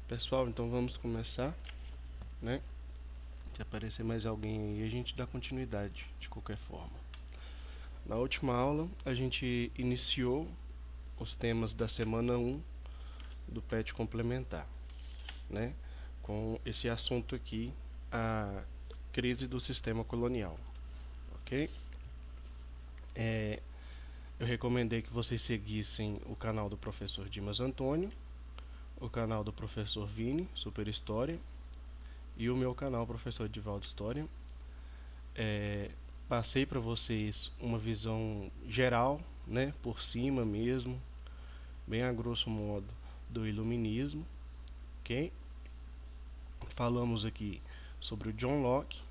Pessoal, então vamos começar, né? Se aparecer mais alguém aí, a gente dá continuidade de qualquer forma. Na última aula, a gente iniciou os temas da semana 1 do PET complementar, né? Com esse assunto aqui, a crise do sistema colonial, ok? É, eu recomendei que vocês seguissem o canal do professor Dimas Antônio, o canal do professor Vini, Super História, e o meu canal, professor Edivaldo História. É, passei para vocês uma visão geral, né, por cima mesmo, bem a grosso modo, do iluminismo, ok? Falamos aqui sobre o John Locke,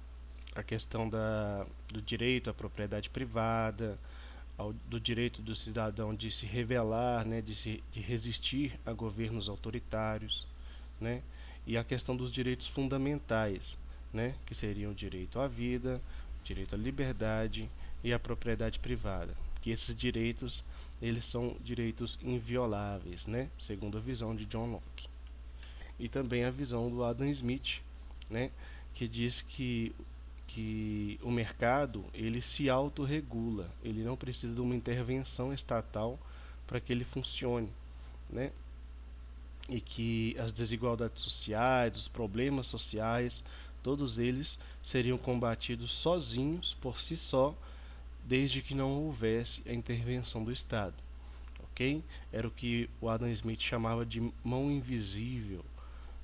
a questão do direito à propriedade privada, do direito do cidadão de se rebelar, né, de resistir a governos autoritários, né, e a questão dos direitos fundamentais, né, que seriam o direito à vida, o direito à liberdade e à propriedade privada, que esses direitos eles são direitos invioláveis, né, segundo a visão de John Locke. E também a visão do Adam Smith, né, que diz que o mercado ele se autorregula, ele não precisa de uma intervenção estatal para que ele funcione, né? E que as desigualdades sociais, os problemas sociais, todos eles seriam combatidos sozinhos, por si só, desde que não houvesse a intervenção do Estado, ok? Era o que o Adam Smith chamava de mão invisível,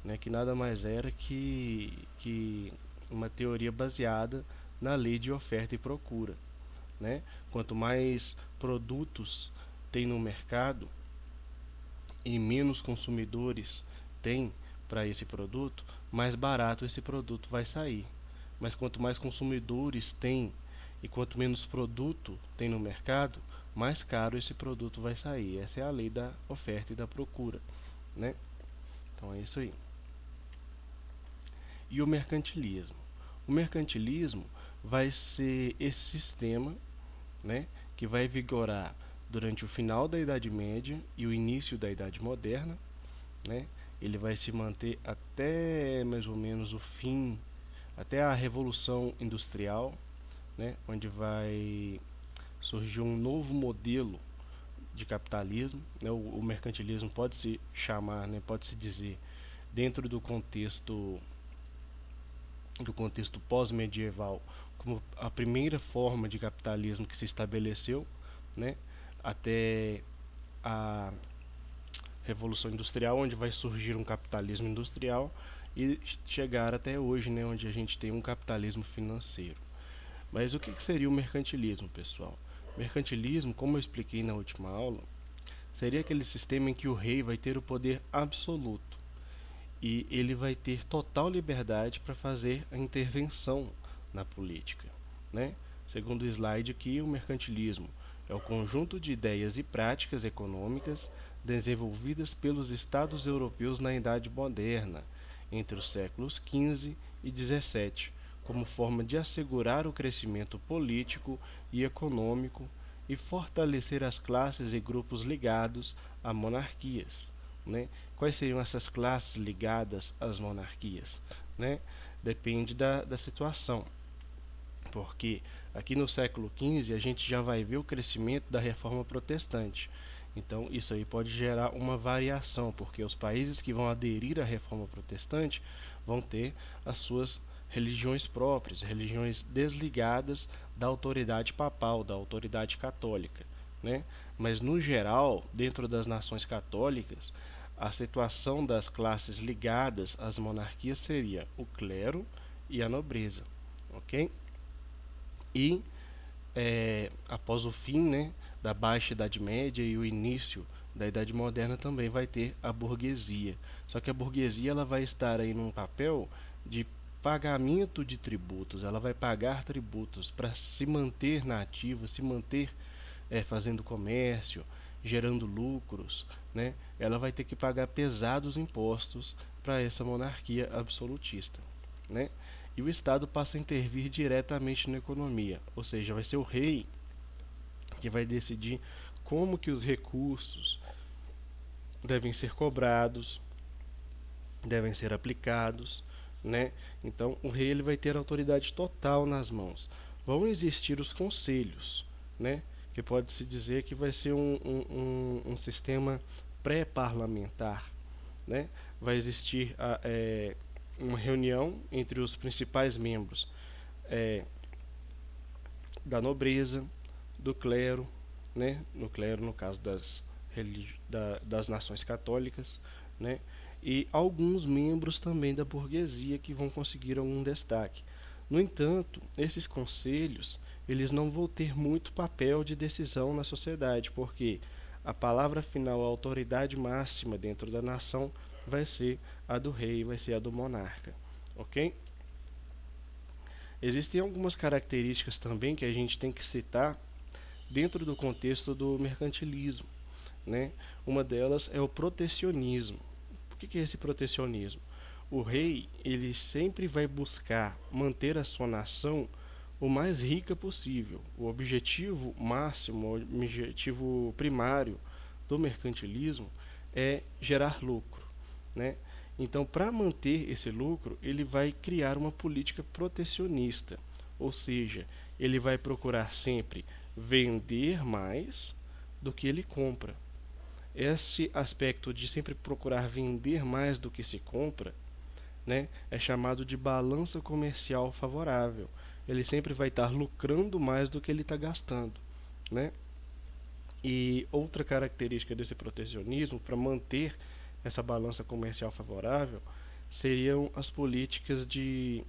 né? Que nada mais era que uma teoria baseada na lei de oferta e procura, né? Quanto mais produtos tem no mercado e menos consumidores tem para esse produto, mais barato esse produto vai sair. Mas quanto mais consumidores tem e quanto menos produto tem no mercado, mais caro esse produto vai sair. Essa é a lei da oferta e da procura, né? Então é isso aí. E o mercantilismo? O mercantilismo vai ser esse sistema, né, que vai vigorar durante o final da Idade Média e o início da Idade Moderna, né? Ele vai se manter até mais ou menos o fim, até a Revolução Industrial, né, onde vai surgir um novo modelo de capitalismo, né? O mercantilismo pode se chamar, né, pode se dizer, dentro do contexto pós-medieval como a primeira forma de capitalismo que se estabeleceu, né, até a Revolução Industrial, onde vai surgir um capitalismo industrial e chegar até hoje, né, onde a gente tem um capitalismo financeiro. Mas o que seria o mercantilismo, pessoal? Mercantilismo, como eu expliquei na última aula, seria aquele sistema em que o rei vai ter o poder absoluto e ele vai ter total liberdade para fazer a intervenção na política, né? Segundo o slide aqui, o mercantilismo é o conjunto de ideias e práticas econômicas desenvolvidas pelos estados europeus na Idade Moderna, entre os séculos XV e XVII, como forma de assegurar o crescimento político e econômico e fortalecer as classes e grupos ligados a monarquias, né? Quais seriam essas classes ligadas às monarquias, né? Depende da situação, porque aqui no século XV a gente já vai ver o crescimento da reforma protestante. Então isso aí pode gerar uma variação, porque os países que vão aderir à reforma protestante vão ter as suas religiões próprias, religiões desligadas da autoridade papal, da autoridade católica, né? Mas no geral, dentro das nações católicas, a situação das classes ligadas às monarquias seria o clero e a nobreza, ok? E após o fim, né, da Baixa Idade Média e o início da Idade Moderna também vai ter a burguesia. Só que a burguesia ela vai estar aí num papel de pagamento de tributos. Ela vai pagar tributos para se manter na ativa, se manter fazendo comércio, gerando lucros, né? Ela vai ter que pagar pesados impostos para essa monarquia absolutista, né? E o Estado passa a intervir diretamente na economia, ou seja, vai ser o rei que vai decidir como que os recursos devem ser cobrados, devem ser aplicados, né? Então, o rei ele vai ter autoridade total nas mãos. Vão existir os conselhos, né? Que pode-se dizer que vai ser um sistema pré-parlamentar, né? Vai existir uma reunião entre os principais membros é, da nobreza, do clero, né? No clero, no caso das nações católicas, né? E alguns membros também da burguesia que vão conseguir algum destaque. No entanto, esses conselhos, eles não vão ter muito papel de decisão na sociedade, porque a palavra final, a autoridade máxima dentro da nação vai ser a do rei, vai ser a do monarca, ok? Existem algumas características também que a gente tem que citar dentro do contexto do mercantilismo, né? Uma delas é o protecionismo. O que é esse protecionismo? O rei ele sempre vai buscar manter a sua nação o mais rica possível. O objetivo máximo, o objetivo primário do mercantilismo é gerar lucro, né? Então, para manter esse lucro, ele vai criar uma política protecionista, ou seja, ele vai procurar sempre vender mais do que ele compra. Esse aspecto de sempre procurar vender mais do que se compra, né, é chamado de balança comercial favorável. Ele sempre vai estar lucrando mais do que ele está gastando, né? E outra característica desse protecionismo, para manter essa balança comercial favorável, seriam as políticas de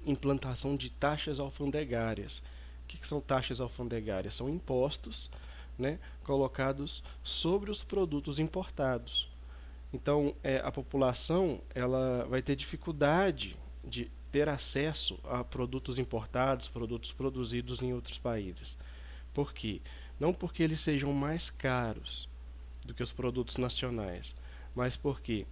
implantação de taxas alfandegárias. O que são taxas alfandegárias? São impostos, né, colocados sobre os produtos importados. Então, a população ela vai ter dificuldade de ter acesso a produtos importados, produtos produzidos em outros países. Por quê? Não porque eles sejam mais caros do que os produtos nacionais, mas porque,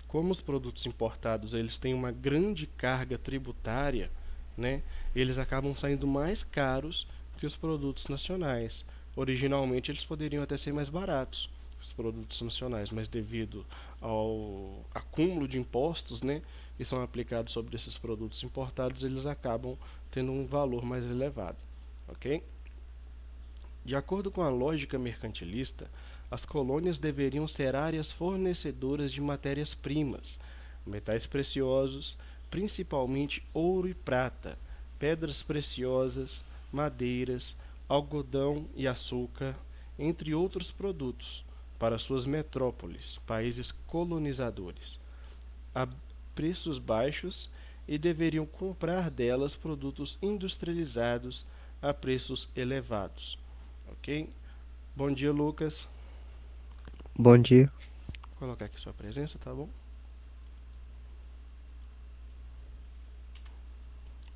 como os produtos importados eles têm uma grande carga tributária, né, eles acabam saindo mais caros que os produtos nacionais. Originalmente eles poderiam até ser mais baratos, os produtos nacionais, mas devido ao acúmulo de impostos, né, que são aplicados sobre esses produtos importados, eles acabam tendo um valor mais elevado, ok? De acordo com a lógica mercantilista, as colônias deveriam ser áreas fornecedoras de matérias-primas, metais preciosos, principalmente ouro e prata, pedras preciosas, madeiras, algodão e açúcar, entre outros produtos, para suas metrópoles, países colonizadores, a preços baixos e deveriam comprar delas produtos industrializados a preços elevados. Ok? Bom dia, Lucas. Bom dia. Vou colocar aqui sua presença, tá bom?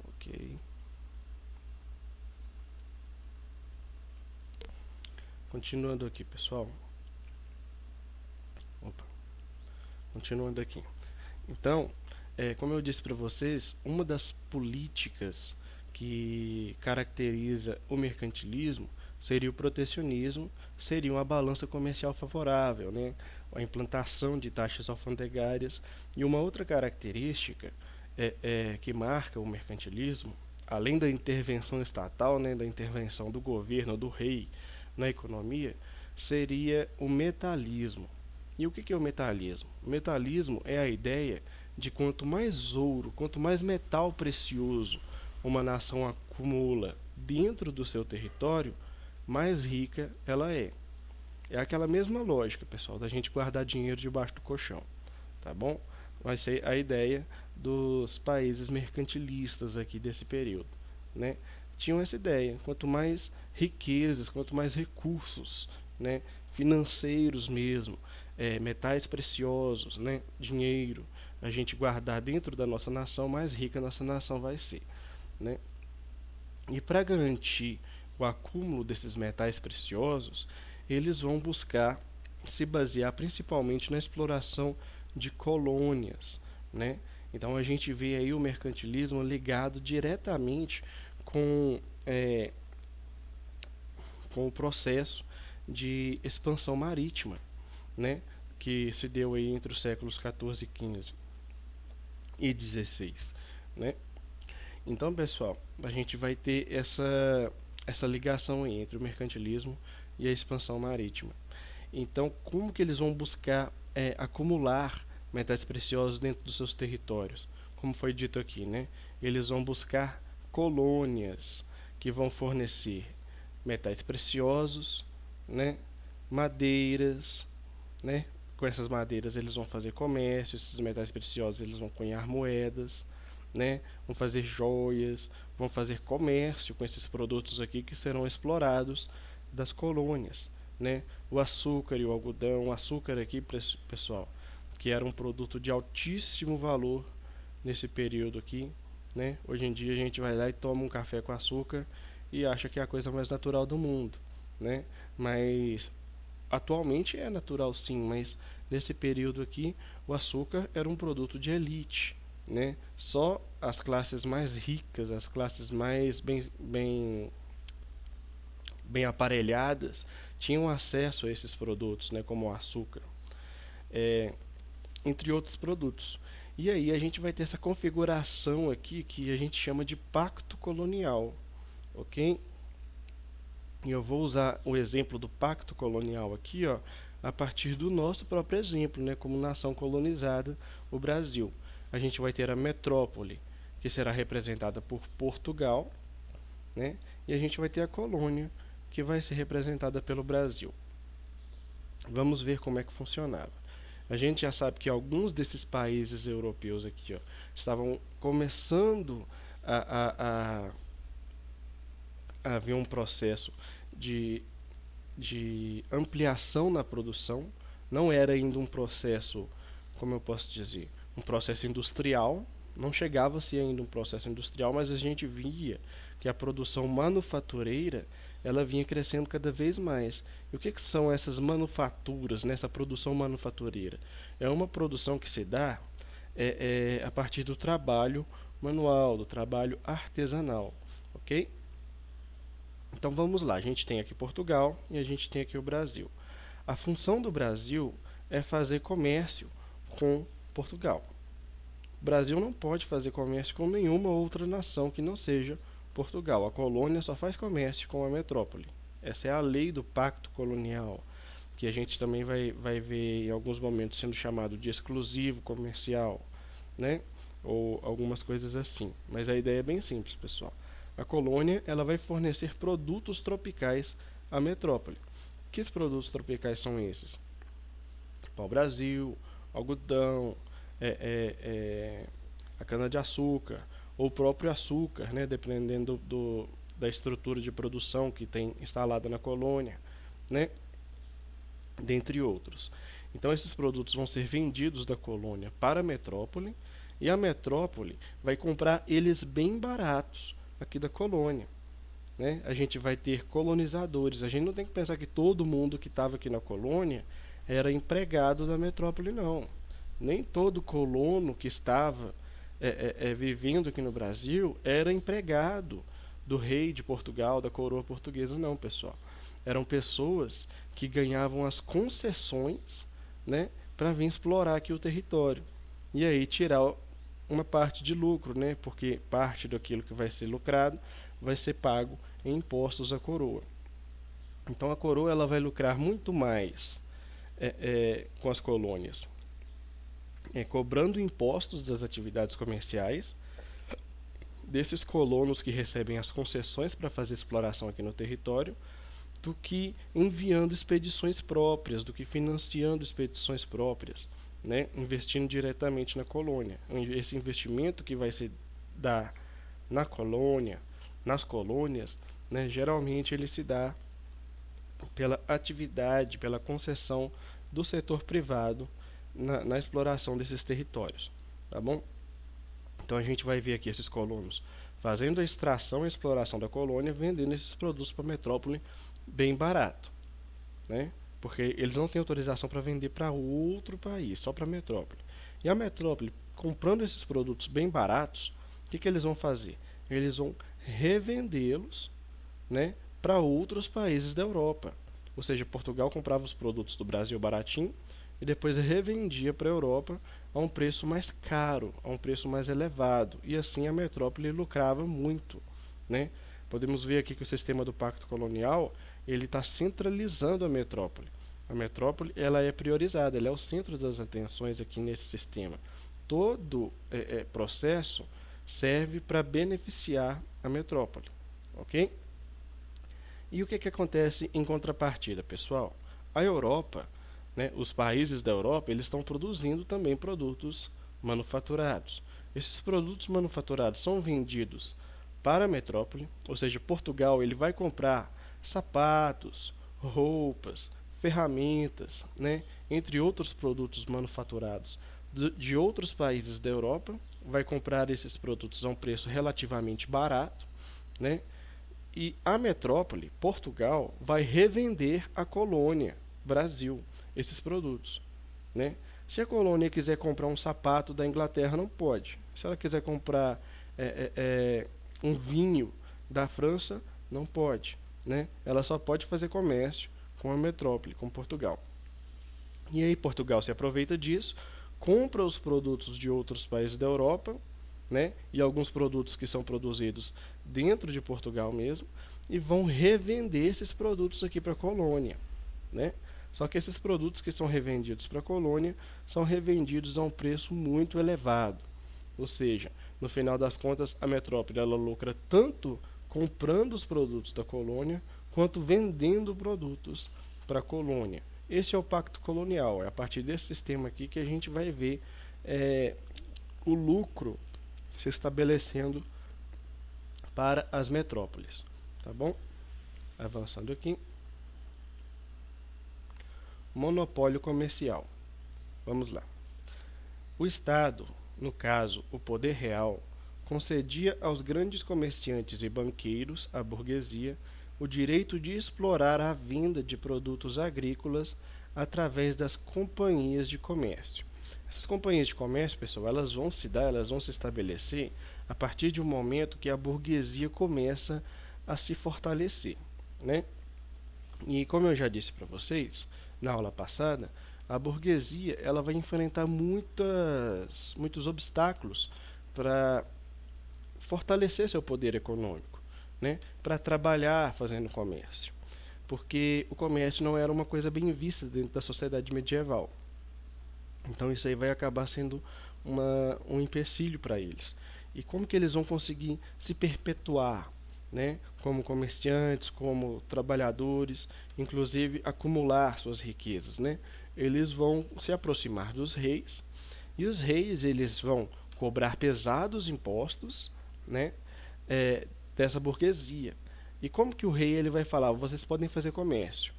Ok. Continuando aqui, pessoal. Opa. Continuando aqui. Então, como eu disse para vocês, uma das políticas que caracteriza o mercantilismo seria o protecionismo, seria uma balança comercial favorável, né? A implantação de taxas alfandegárias. E uma outra característica que marca o mercantilismo, além da intervenção estatal, né, da intervenção do governo, do rei na economia, seria o metalismo. E o que é o metalismo? O metalismo é a ideia de quanto mais ouro, quanto mais metal precioso uma nação acumula dentro do seu território, mais rica ela é. É aquela mesma lógica, pessoal, da gente guardar dinheiro debaixo do colchão, tá bom? Vai ser a ideia dos países mercantilistas aqui desse período, né? Tinham essa ideia, quanto mais riquezas, quanto mais recursos, né, financeiros mesmo, metais preciosos, né, dinheiro, a gente guardar dentro da nossa nação, mais rica a nossa nação vai ser, né? E para garantir o acúmulo desses metais preciosos, eles vão buscar se basear principalmente na exploração de colônias, né? Então a gente vê aí o mercantilismo ligado diretamente com, é, com o processo de expansão marítima, né? que se deu aí entre os séculos 14, 15 e 16, né? Então, pessoal, a gente vai ter essa ligação aí entre o mercantilismo e a expansão marítima. Então, como que eles vão buscar acumular metais preciosos dentro dos seus territórios? Como foi dito aqui, né? Eles vão buscar colônias que vão fornecer metais preciosos, né? Madeiras, né? Com essas madeiras eles vão fazer comércio, esses metais preciosos eles vão cunhar moedas, né? Vão fazer joias, vão fazer comércio com esses produtos aqui que serão explorados das colônias, né? O açúcar e o algodão, o açúcar aqui, pessoal, que era um produto de altíssimo valor nesse período aqui, né? Hoje em dia a gente vai lá e toma um café com açúcar e acha que é a coisa mais natural do mundo, né? Mas atualmente é natural sim, mas nesse período aqui o açúcar era um produto de elite, né? Só as classes mais ricas, as classes mais bem aparelhadas tinham acesso a esses produtos, né? Como o açúcar, é, entre outros produtos. E aí a gente vai ter essa configuração aqui que a gente chama de pacto colonial, ok? E eu vou usar o exemplo do pacto colonial aqui, ó, a partir do nosso próprio exemplo, né, como nação colonizada, o Brasil. A gente vai ter a metrópole, que será representada por Portugal, né, e a gente vai ter a colônia, que vai ser representada pelo Brasil. Vamos ver como é que funcionava. A gente já sabe que alguns desses países europeus aqui, ó, estavam começando a haver um processo de, de ampliação na produção. Não era ainda um processo, como eu posso dizer, um processo industrial. Não chegava a ser ainda um processo industrial, mas a gente via que a produção manufatureira ela vinha crescendo cada vez mais. E o que são essas manufaturas, nessa produção manufatureira? É uma produção que se dá a partir do trabalho manual, do trabalho artesanal, ok? Então vamos lá, a gente tem aqui Portugal e a gente tem aqui o Brasil. A função do Brasil é fazer comércio com Portugal. O Brasil não pode fazer comércio com nenhuma outra nação que não seja Portugal. A colônia só faz comércio com a metrópole. Essa é a lei do pacto colonial, que a gente também vai ver em alguns momentos sendo chamado de exclusivo comercial, né? Ou algumas coisas assim. Mas a ideia é bem simples, pessoal. A colônia ela vai fornecer produtos tropicais à metrópole. Que produtos tropicais são esses? Pau-brasil, algodão, a cana-de-açúcar, ou o próprio açúcar, né, dependendo da estrutura de produção que tem instalada na colônia, né, dentre outros. Então esses produtos vão ser vendidos da colônia para a metrópole, e a metrópole vai comprar eles bem baratos aqui da colônia, né? A gente vai ter colonizadores. A gente não tem que pensar que todo mundo que estava aqui na colônia era empregado da metrópole, não. Nem todo colono que estava vivendo aqui no Brasil era empregado do rei de Portugal, da coroa portuguesa, não, pessoal. Eram pessoas que ganhavam as concessões, né, para vir explorar aqui o território. E aí tirar uma parte de lucro, né, porque parte daquilo que vai ser lucrado vai ser pago em impostos à coroa. Então a coroa ela vai lucrar muito mais com as colônias, cobrando impostos das atividades comerciais desses colonos que recebem as concessões para fazer exploração aqui no território, do que enviando expedições próprias, do que financiando expedições próprias, né, investindo diretamente na colônia. Esse investimento que vai se dar na colônia, nas colônias, né, geralmente ele se dá pela atividade, pela concessão do setor privado na exploração desses territórios, tá bom? Então a gente vai ver aqui esses colonos fazendo a extração e a exploração da colônia, vendendo esses produtos para a metrópole bem barato, né? Porque eles não têm autorização para vender para outro país, só para a metrópole. E a metrópole, comprando esses produtos bem baratos, o que eles vão fazer? Eles vão revendê-los, né, para outros países da Europa. Ou seja, Portugal comprava os produtos do Brasil baratinho e depois revendia para a Europa a um preço mais caro, a um preço mais elevado, e assim a metrópole lucrava muito, né? Podemos ver aqui que o sistema do Pacto Colonial ele está centralizando a metrópole. A metrópole ela é priorizada, ela é o centro das atenções aqui nesse sistema. Todo processo serve para beneficiar a metrópole, ok? E o que acontece em contrapartida, pessoal? A Europa, né, os países da Europa, eles estão produzindo também produtos manufaturados. Esses produtos manufaturados são vendidos para a metrópole, ou seja, Portugal ele vai comprar sapatos, roupas, ferramentas, né, entre outros produtos manufaturados de outros países da Europa, vai comprar esses produtos a um preço relativamente barato, né? E a metrópole, Portugal, vai revender à colônia, Brasil, esses produtos, né? Se a colônia quiser comprar um sapato da Inglaterra, não pode. Se ela quiser comprar um vinho da França, não pode, né? Ela só pode fazer comércio com a metrópole, com Portugal. E aí Portugal se aproveita disso, compra os produtos de outros países da Europa, né, e alguns produtos que são produzidos dentro de Portugal mesmo, e vão revender esses produtos aqui para a colônia, né? Só que esses produtos que são revendidos para a colônia são revendidos a um preço muito elevado. Ou seja, no final das contas, a metrópole ela lucra tanto comprando os produtos da colônia quanto vendendo produtos para a colônia. Esse é o pacto colonial. É a partir desse sistema aqui que a gente vai ver o lucro se estabelecendo para as metrópoles, tá bom? Avançando aqui. Monopólio comercial. Vamos lá. O Estado, no caso, o poder real, concedia aos grandes comerciantes e banqueiros, a burguesia, o direito de explorar a venda de produtos agrícolas através das companhias de comércio. Essas companhias de comércio, pessoal, elas vão se estabelecer a partir de um momento que a burguesia começa a se fortalecer, né? E como eu já disse para vocês na aula passada, a burguesia ela vai enfrentar muitos obstáculos para fortalecer seu poder econômico, né? Para trabalhar fazendo comércio, porque o comércio não era uma coisa bem vista dentro da sociedade medieval. Então isso aí vai acabar sendo um empecilho para eles. E como que eles vão conseguir se perpetuar, né? Como comerciantes, como trabalhadores, inclusive acumular suas riquezas, né? Eles vão se aproximar dos reis e os reis eles vão cobrar pesados impostos, né? Dessa burguesia. E como que o rei ele vai falar? Vocês podem fazer comércio,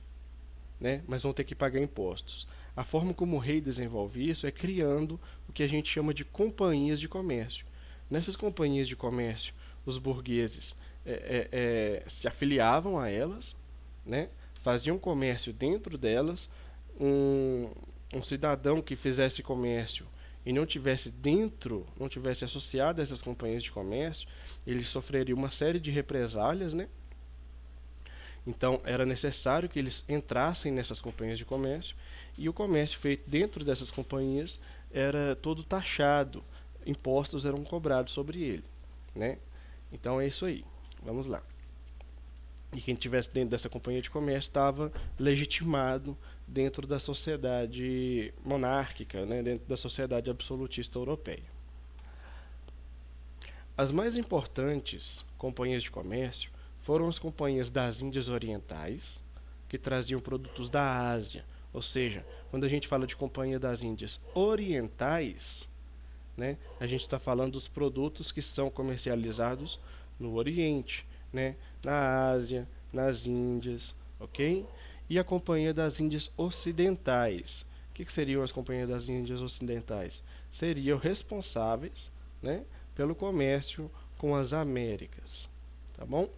né? Mas vão ter que pagar impostos. A forma como o rei desenvolve isso é criando o que a gente chama de companhias de comércio. Nessas companhias de comércio, os burgueses se afiliavam a elas, né? Faziam comércio dentro delas. Um cidadão que fizesse comércio e não tivesse associado a essas companhias de comércio, ele sofreria uma série de represálias, né? Então era necessário que eles entrassem nessas companhias de comércio e o comércio feito dentro dessas companhias era todo taxado, impostos eram cobrados sobre ele, né? Então é isso aí, vamos lá. E quem estivesse dentro dessa companhia de comércio estava legitimado dentro da sociedade monárquica, né? Dentro da sociedade absolutista europeia. As mais importantes companhias de comércio foram as companhias das Índias Orientais, que traziam produtos da Ásia. Ou seja, quando a gente fala de Companhia das Índias Orientais, né, a gente está falando dos produtos que são comercializados no Oriente, né, na Ásia, nas Índias, ok? E a Companhia das Índias Ocidentais. O que seriam as Companhias das Índias Ocidentais? Seriam responsáveis, né, pelo comércio com as Américas, tá bom?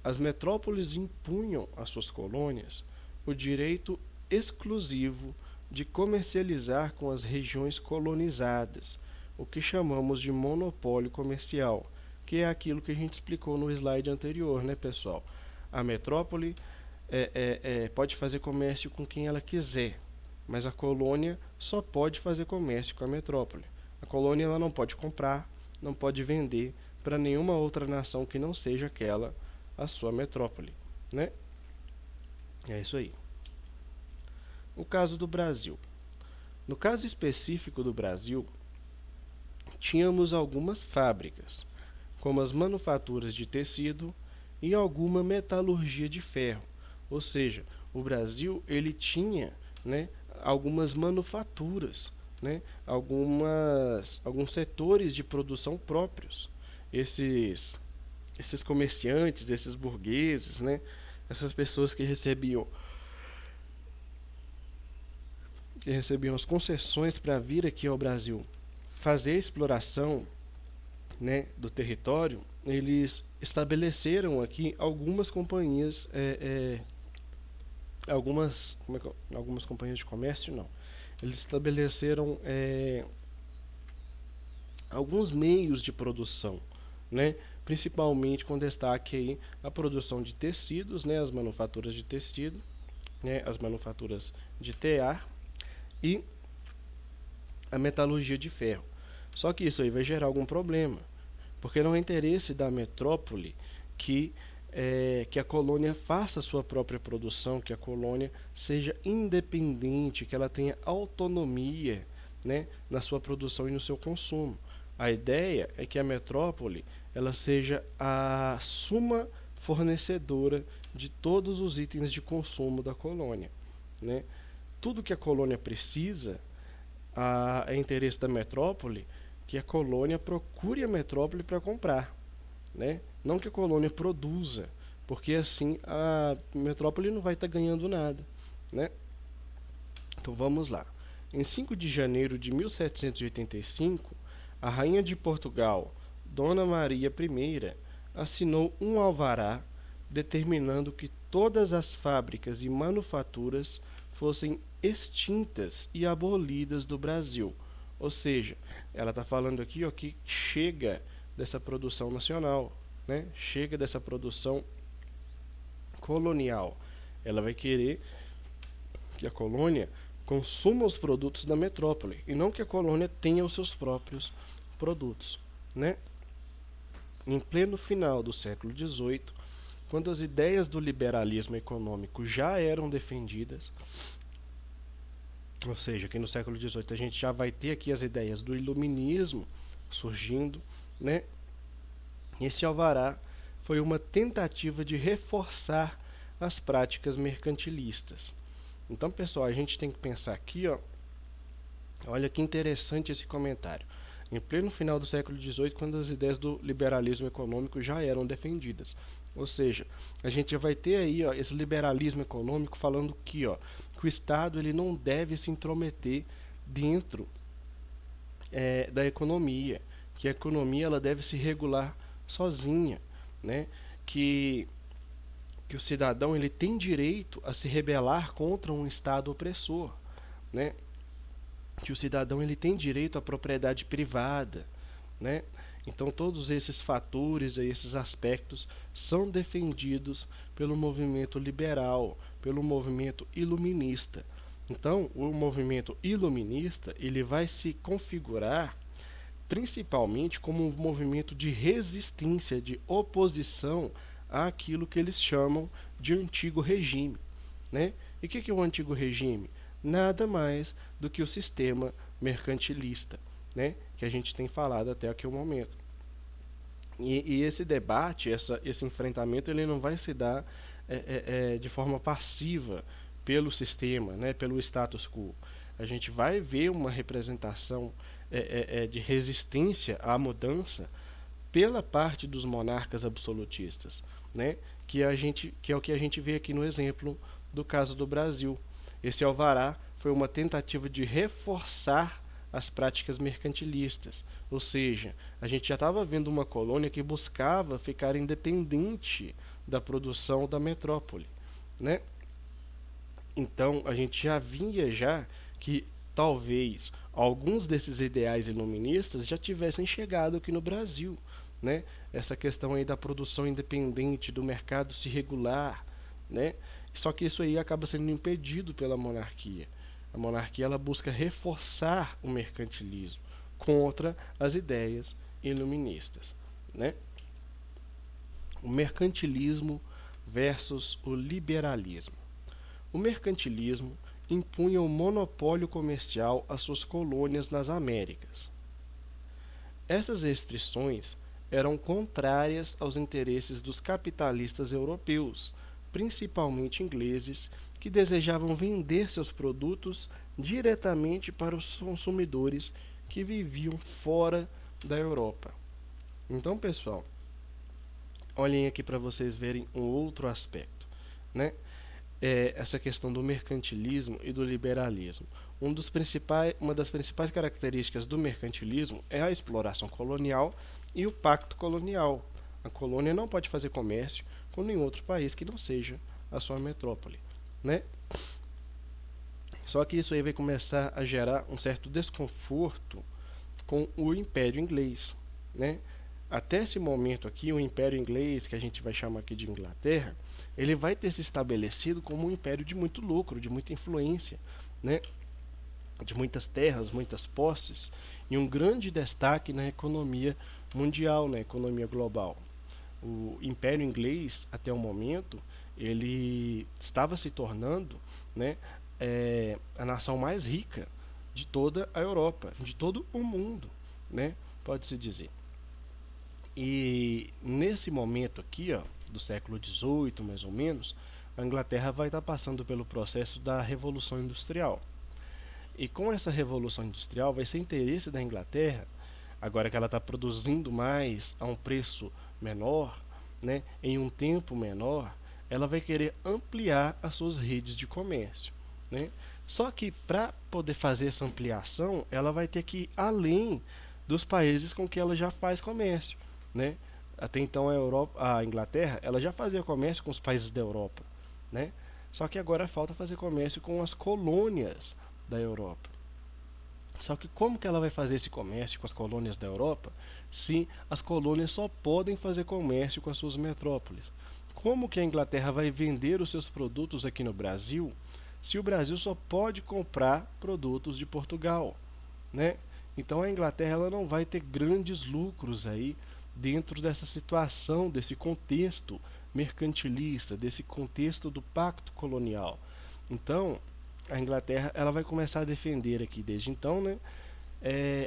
As metrópoles impunham às suas colônias o direito exclusivo de comercializar com as regiões colonizadas, o que chamamos de monopólio comercial, que é aquilo que a gente explicou no slide anterior, né, pessoal? A metrópole pode fazer comércio com quem ela quiser, mas a colônia só pode fazer comércio com a metrópole. A colônia ela não pode comprar, não pode vender para nenhuma outra nação que não seja aquela a sua metrópole, né? É isso aí. O caso do Brasil. No caso específico do Brasil, tínhamos algumas fábricas, como as manufaturas de tecido e alguma metalurgia de ferro. Ou seja, o Brasil ele tinha, né, algumas manufaturas, né, alguns setores de produção próprios. Esses comerciantes, esses burgueses, né, essas pessoas que recebiam as concessões para vir aqui ao Brasil fazer a exploração, né, do território, eles estabeleceram aqui algumas companhias, algumas companhias de comércio, não. Eles estabeleceram alguns meios de produção, né, principalmente com destaque aí a produção de tecidos, né, as manufaturas de tecido, né, as manufaturas de tear e a metalurgia de ferro. Só que isso aí vai gerar algum problema, porque não é interesse da metrópole que que a colônia faça a sua própria produção, que a colônia seja independente, que ela tenha autonomia, né, na sua produção e no seu consumo. A ideia é que a metrópole ela seja a suma fornecedora de todos os itens de consumo da colônia, né? Tudo que a colônia precisa é interesse da metrópole que a colônia procure a metrópole para comprar, né? Não que a colônia produza, porque assim a metrópole não vai estar ganhando nada, né? Então vamos lá. Em 5 de janeiro de 1785, a rainha de Portugal, Dona Maria I, assinou um alvará determinando que todas as fábricas e manufaturas fossem extintas e abolidas do Brasil. Ou seja, ela está falando aqui, ó, que chega dessa produção nacional, né? Chega dessa produção colonial. Ela vai querer que a colônia consuma os produtos da metrópole e não que a colônia tenha os seus próprios produtos, né? Em pleno final do século XVIII, quando as ideias do liberalismo econômico já eram defendidas, ou seja, que no século XVIII a gente já vai ter aqui as ideias do iluminismo surgindo, né? Esse alvará foi uma tentativa de reforçar as práticas mercantilistas. Então, pessoal, a gente tem que pensar aqui, ó, olha que interessante esse comentário. Em pleno final do século XVIII, quando as ideias do liberalismo econômico já eram defendidas. Ou seja, a gente já vai ter aí, ó, esse liberalismo econômico falando que, ó, que o Estado ele não deve se intrometer dentro da economia, que a economia ela deve se regular sozinha, né? Que, que o cidadão ele tem direito a se rebelar contra um Estado opressor, né? Que o cidadão ele tem direito à propriedade privada, né? Então todos esses fatores, esses aspectos são defendidos pelo movimento liberal, pelo movimento iluminista. Então, o movimento iluminista ele vai se configurar principalmente como um movimento de resistência, de oposição àquilo que eles chamam de antigo regime, né? E o que é o antigo regime? Nada mais do que o sistema mercantilista, né? Que a gente tem falado até aqui o momento. E esse debate, esse enfrentamento, ele não vai se dar de forma passiva pelo sistema, né, pelo status quo. A gente vai ver uma representação de resistência à mudança pela parte dos monarcas absolutistas, né, que é o que a gente vê aqui no exemplo do caso do Brasil. Esse alvará foi uma tentativa de reforçar as práticas mercantilistas, ou seja, a gente já estava vendo uma colônia que buscava ficar independente da produção da metrópole, né? Então a gente já via já que talvez alguns desses ideais iluministas já tivessem chegado aqui no Brasil, né? Essa questão aí da produção independente, do mercado se regular, né? Só que isso aí acaba sendo impedido pela monarquia, A monarquia ela busca reforçar o mercantilismo contra as ideias iluministas, né? O mercantilismo versus o liberalismo. O mercantilismo impunha o monopólio comercial às suas colônias nas Américas. Essas restrições eram contrárias aos interesses dos capitalistas europeus, principalmente ingleses, que desejavam vender seus produtos diretamente para os consumidores que viviam fora da Europa. Então, pessoal, olhem aqui para vocês verem um outro aspecto, né? Essa questão do mercantilismo e do liberalismo. Uma das principais características do mercantilismo é a exploração colonial e o pacto colonial. A colônia não pode fazer comércio com nenhum outro país que não seja a sua metrópole, né? Só que isso aí vai começar a gerar um certo desconforto com o Império Inglês, né? Até esse momento aqui, o Império Inglês, que a gente vai chamar aqui de Inglaterra, ele vai ter se estabelecido como um império de muito lucro, de muita influência, né? De muitas terras, muitas posses e um grande destaque na economia mundial, na economia global. O Império Inglês, até o momento, ele estava se tornando, né, a nação mais rica de toda a Europa, de todo o mundo, né, pode-se dizer. E nesse momento aqui, ó, do século XVIII, mais ou menos, a Inglaterra vai estar passando pelo processo da Revolução Industrial. E com essa Revolução Industrial vai ser interesse da Inglaterra, agora que ela está produzindo mais a um preço menor, né, em um tempo menor, ela vai querer ampliar as suas redes de comércio, né? Só que para poder fazer essa ampliação, ela vai ter que ir além dos países com que ela já faz comércio, né? Até então a Inglaterra, ela já fazia comércio com os países da Europa, né? Só que agora falta fazer comércio com as colônias da Europa. Só que como que ela vai fazer esse comércio com as colônias da Europa se as colônias só podem fazer comércio com as suas metrópoles? Como que a Inglaterra vai vender os seus produtos aqui no Brasil se o Brasil só pode comprar produtos de Portugal, né? Então a Inglaterra ela não vai ter grandes lucros aí dentro dessa situação, desse contexto mercantilista, desse contexto do pacto colonial. Então, a Inglaterra ela vai começar a defender aqui desde então, né,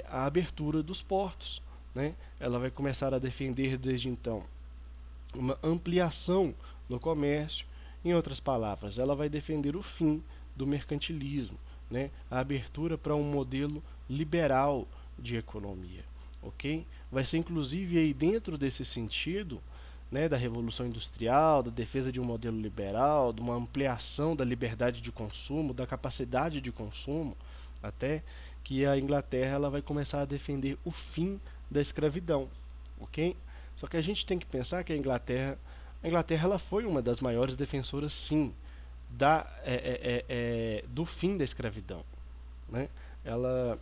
a abertura dos portos, né? Ela vai começar a defender desde então uma ampliação no comércio. Em outras palavras, ela vai defender o fim do mercantilismo, né? A abertura para um modelo liberal de economia, ok? Vai ser inclusive aí dentro desse sentido, né, da Revolução Industrial, da defesa de um modelo liberal, de uma ampliação da liberdade de consumo, da capacidade de consumo, até que a Inglaterra ela vai começar a defender o fim da escravidão, ok? Só que a gente tem que pensar que a Inglaterra ela foi uma das maiores defensoras, sim, do fim da escravidão, né? Ela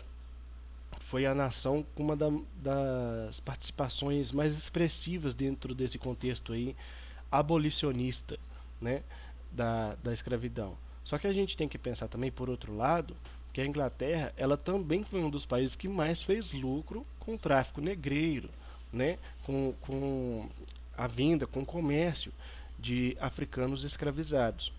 foi a nação com uma das participações mais expressivas dentro desse contexto aí abolicionista, né, da escravidão. Só que a gente tem que pensar também, por outro lado, que a Inglaterra ela também foi um dos países que mais fez lucro com o tráfico negreiro, né, com a venda, com o comércio de africanos escravizados.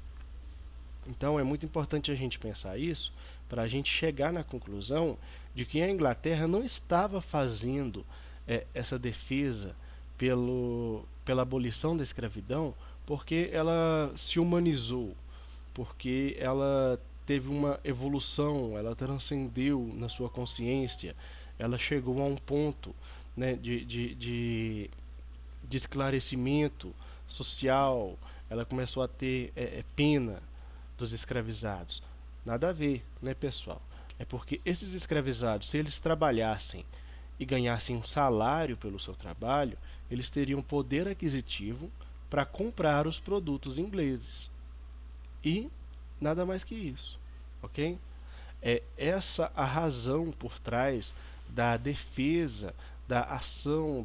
Então é muito importante a gente pensar isso para a gente chegar na conclusão de que a Inglaterra não estava fazendo essa defesa pela abolição da escravidão porque ela se humanizou, porque ela teve uma evolução, ela transcendeu na sua consciência, ela chegou a um ponto, né, de esclarecimento social, ela começou a ter pena dos escravizados. Nada a ver, né, pessoal? É porque esses escravizados, se eles trabalhassem e ganhassem um salário pelo seu trabalho, eles teriam poder aquisitivo para comprar os produtos ingleses. E nada mais que isso, ok? É essa a razão por trás da defesa, da ação,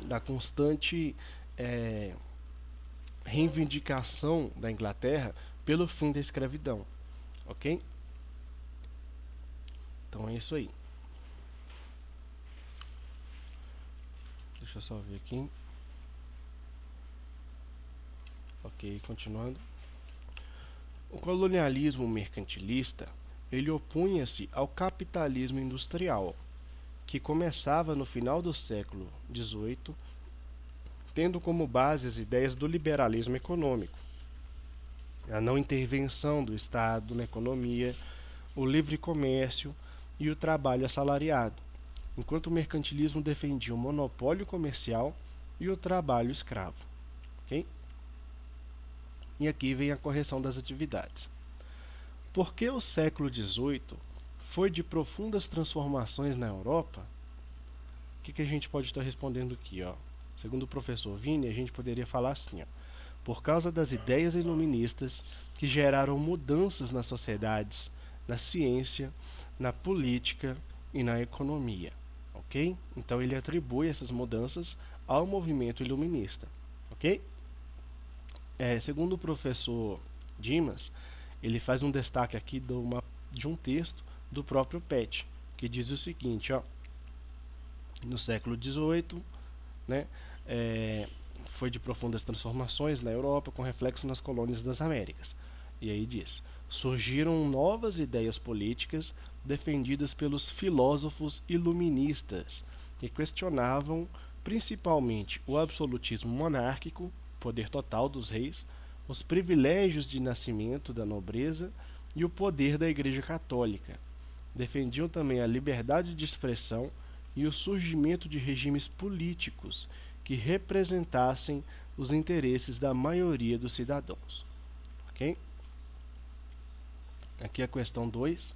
da constante reivindicação da Inglaterra pelo fim da escravidão, ok? Então é isso aí. Deixa eu só ver aqui. Ok, continuando. O colonialismo mercantilista, ele opunha-se ao capitalismo industrial, que começava no final do século XVIII, tendo como base as ideias do liberalismo econômico, a não intervenção do Estado na economia, o livre comércio e o trabalho assalariado, enquanto o mercantilismo defendia o monopólio comercial e o trabalho escravo. Okay? E aqui vem a correção das atividades. Porque o século XVIII foi de profundas transformações na Europa, o que a gente pode estar respondendo aqui? Ó? Segundo o professor Vini, a gente poderia falar assim, ó, por causa das ideias iluministas que geraram mudanças nas sociedades, na ciência, na política e na economia. Ok? Então ele atribui essas mudanças ao movimento iluminista. Ok? Segundo o professor Dimas, ele faz um destaque aqui de um texto do próprio Pett, que diz o seguinte, ó, no século XVIII, né, foi de profundas transformações na Europa, com reflexo nas colônias das Américas. E aí diz, surgiram novas ideias políticas defendidas pelos filósofos iluministas, que questionavam principalmente o absolutismo monárquico, poder total dos reis, os privilégios de nascimento da nobreza e o poder da Igreja Católica. Defendiam também a liberdade de expressão e o surgimento de regimes políticos que representassem os interesses da maioria dos cidadãos. Ok? Aqui a questão 2.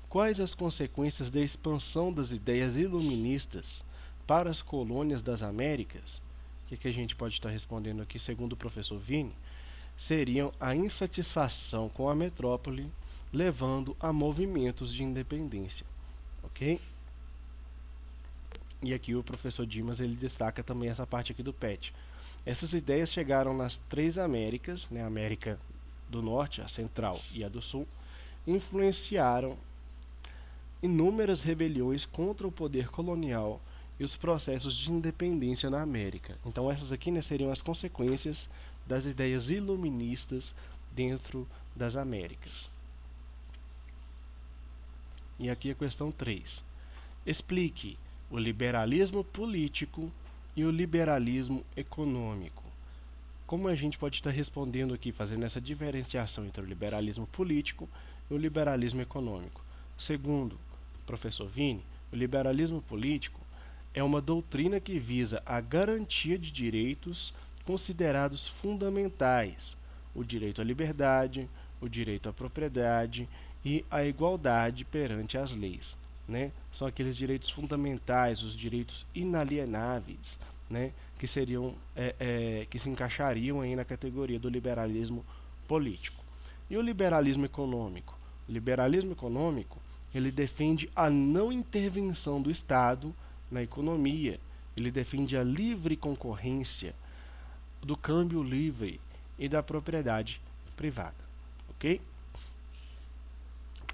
Quais as consequências da expansão das ideias iluministas para as colônias das Américas? O que a gente pode estar respondendo aqui, segundo o professor Vini? Seriam a insatisfação com a metrópole, levando a movimentos de independência. Ok? E aqui o professor Dimas ele destaca também essa parte aqui do Pett. Essas ideias chegaram nas três Américas, né, a América do Norte, a Central e a do Sul, influenciaram inúmeras rebeliões contra o poder colonial e os processos de independência na América. Então essas aqui, né, seriam as consequências das ideias iluministas dentro das Américas. E aqui a questão 3. Explique o liberalismo político e o liberalismo econômico. Como a gente pode estar respondendo aqui, fazendo essa diferenciação entre o liberalismo político e o liberalismo econômico? Segundo o professor Vini, o liberalismo político é uma doutrina que visa a garantia de direitos considerados fundamentais, o direito à liberdade, o direito à propriedade e a igualdade perante as leis. Né? São aqueles direitos fundamentais, os direitos inalienáveis, né? Que seriam, que se encaixariam aí na categoria do liberalismo político. E o liberalismo econômico? O liberalismo econômico, ele defende a não intervenção do Estado na economia, ele defende a livre concorrência, do câmbio livre e da propriedade privada. Ok?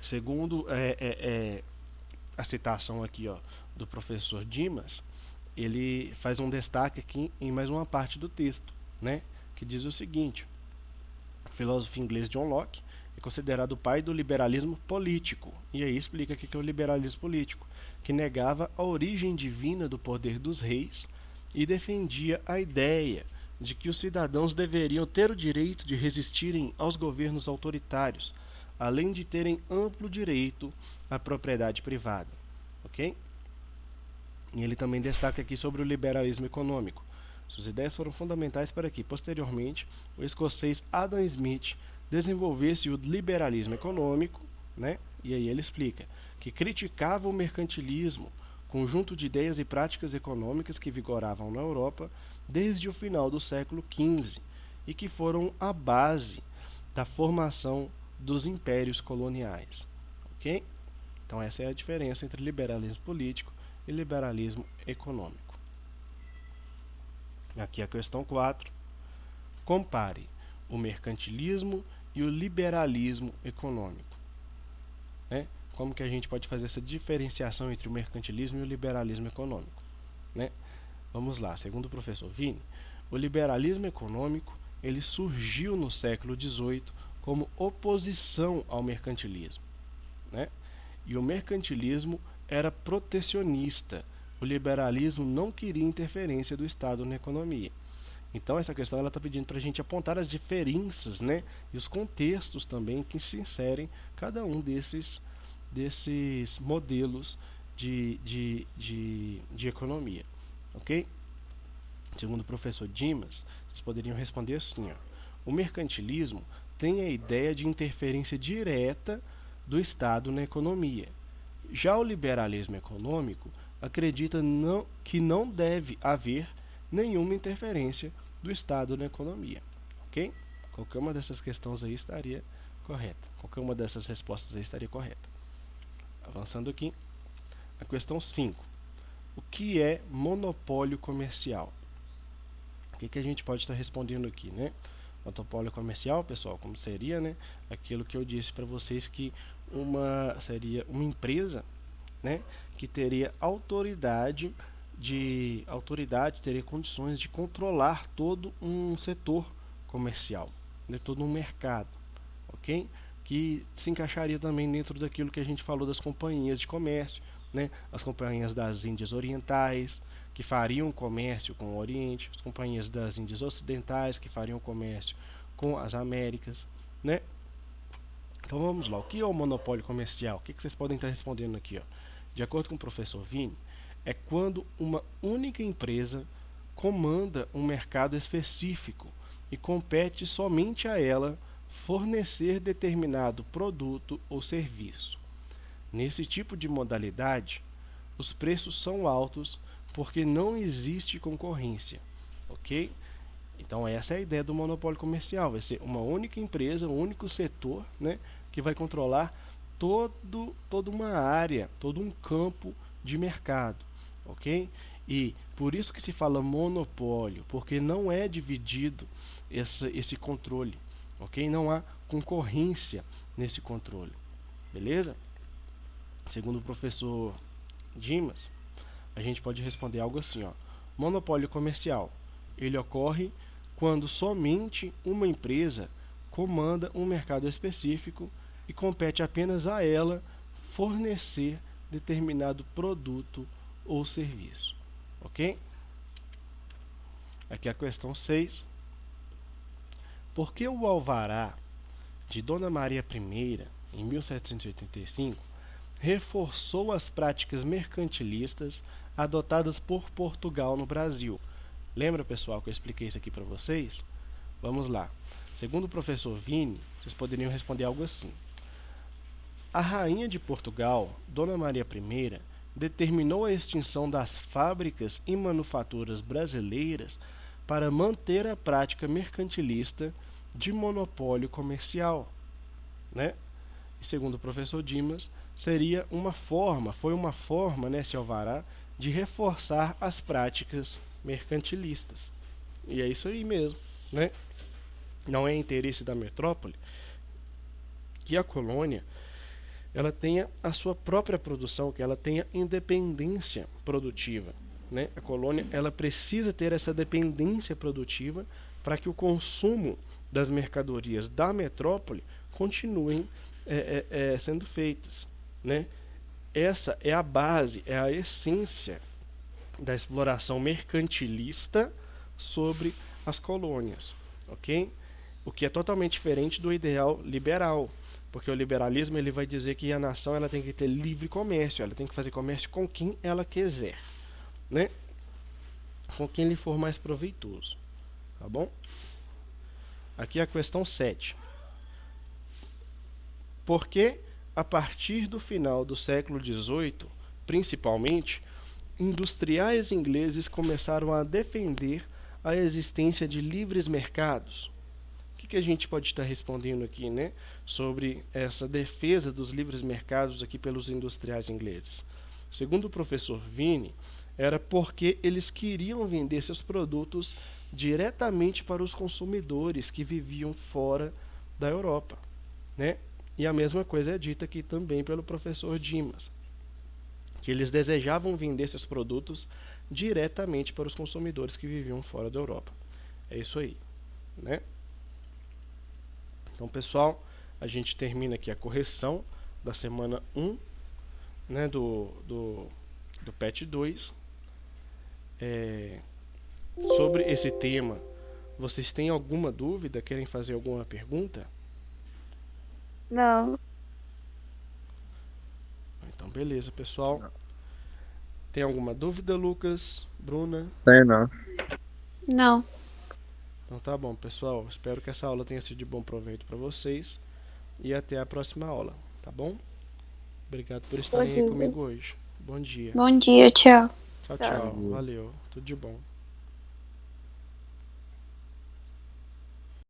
Segundo a citação aqui, ó, do professor Dimas, ele faz um destaque aqui em mais uma parte do texto, né, que diz o seguinte: o filósofo inglês John Locke é considerado o pai do liberalismo político. E aí explica o que é o liberalismo político, que negava a origem divina do poder dos reis e defendia a ideia de que os cidadãos deveriam ter o direito de resistirem aos governos autoritários, além de terem amplo direito à propriedade privada. Ok? E ele também destaca aqui sobre o liberalismo econômico. Suas ideias foram fundamentais para que, posteriormente, o escocês Adam Smith desenvolvesse o liberalismo econômico, né? E aí ele explica que criticava o mercantilismo, conjunto de ideias e práticas econômicas que vigoravam na Europa desde o final do século XV e que foram a base da formação dos impérios coloniais. Ok? Então essa é a diferença entre liberalismo político e liberalismo econômico. Aqui a questão 4. Compare o mercantilismo e o liberalismo econômico, né? Como que a gente pode fazer essa diferenciação entre o mercantilismo e o liberalismo econômico, né? Vamos lá, segundo o professor Vini, o liberalismo econômico ele surgiu no século XVIII como oposição ao mercantilismo, né? E o mercantilismo era protecionista. O liberalismo não queria interferência do Estado na economia. Então essa questão ela está pedindo para a gente apontar as diferenças, né, e os contextos também que se inserem cada um desses modelos de economia, ok? Segundo o professor Dimas, vocês poderiam responder assim, ó, o mercantilismo tem a ideia de interferência direta do Estado na economia. Já o liberalismo econômico acredita que não deve haver nenhuma interferência do Estado na economia, ok? Qualquer uma dessas questões aí estaria correta. Qualquer uma dessas respostas aí estaria correta. Avançando aqui, a questão 5. O que é monopólio comercial? O que a gente pode estar respondendo aqui, né? Monopólio comercial, pessoal, como seria, né? Aquilo que eu disse para vocês que seria uma empresa, né, que teria teria condições de controlar todo um setor comercial, né, todo um mercado, ok? Que se encaixaria também dentro daquilo que a gente falou das companhias de comércio, né, as companhias das Índias Orientais, que fariam comércio com o Oriente, as companhias das Índias Ocidentais, que fariam comércio com as Américas, né? Então vamos lá, o que é o monopólio comercial? O que vocês podem estar respondendo aqui, ó? De acordo com o professor Vini, é quando uma única empresa comanda um mercado específico e compete somente a ela fornecer determinado produto ou serviço. Nesse tipo de modalidade, os preços são altos porque não existe concorrência, ok? Então essa é a ideia do monopólio comercial, vai ser uma única empresa, um único setor, né, que vai controlar toda uma área, todo um campo de mercado, ok? E por isso que se fala monopólio, porque não é dividido esse controle, ok? Não há concorrência nesse controle, beleza? Segundo o professor Dimas, a gente pode responder algo assim, ó. Monopólio comercial, ele ocorre quando somente uma empresa comanda um mercado específico e compete apenas a ela fornecer determinado produto ou serviço, ok? Aqui a questão 6. Por que o alvará de Dona Maria I, em 1785, reforçou as práticas mercantilistas adotadas por Portugal no Brasil? Lembra, pessoal, que eu expliquei isso aqui para vocês? Vamos lá. Segundo o professor Vini, vocês poderiam responder algo assim. A rainha de Portugal, Dona Maria I, determinou a extinção das fábricas e manufaturas brasileiras para manter a prática mercantilista de monopólio comercial, né? E segundo o professor Dimas, foi uma forma, né, esse alvará, de reforçar as práticas mercantilistas. E é isso aí mesmo, né? Não é interesse da metrópole que a colônia ela tenha a sua própria produção, que ela tenha independência produtiva, né? A colônia ela precisa ter essa dependência produtiva para que o consumo das mercadorias da metrópole continuem sendo feitas, né? Essa é a base, é a essência da exploração mercantilista sobre as colônias, ok? O que é totalmente diferente do ideal liberal, porque o liberalismo ele vai dizer que a nação ela tem que ter livre comércio, ela tem que fazer comércio com quem ela quiser, né? Com quem lhe for mais proveitoso, tá bom? Aqui a questão 7. Por que, a partir do final do século XVIII, principalmente, industriais ingleses começaram a defender a existência de livres mercados? O que a gente pode estar respondendo aqui, né, sobre essa defesa dos livres mercados aqui pelos industriais ingleses? Segundo o professor Vini, era porque eles queriam vender seus produtos diretamente para os consumidores que viviam fora da Europa, né? E a mesma coisa é dita aqui também pelo professor Dimas, que eles desejavam vender esses produtos diretamente para os consumidores que viviam fora da Europa. É isso aí, né? Então, pessoal, a gente termina aqui a correção da semana 1, né, do PET 2. Sobre esse tema, vocês têm alguma dúvida? Querem fazer alguma pergunta? Não. Então, beleza, pessoal. Tem alguma dúvida, Lucas, Bruna? Tem não. Não. Então tá bom, pessoal. Espero que essa aula tenha sido de bom proveito para vocês. E até a próxima aula, tá bom? Obrigado por estarem aí comigo hoje. Bom dia. Bom dia, tchau. Tchau, tchau. Valeu. Tudo de bom.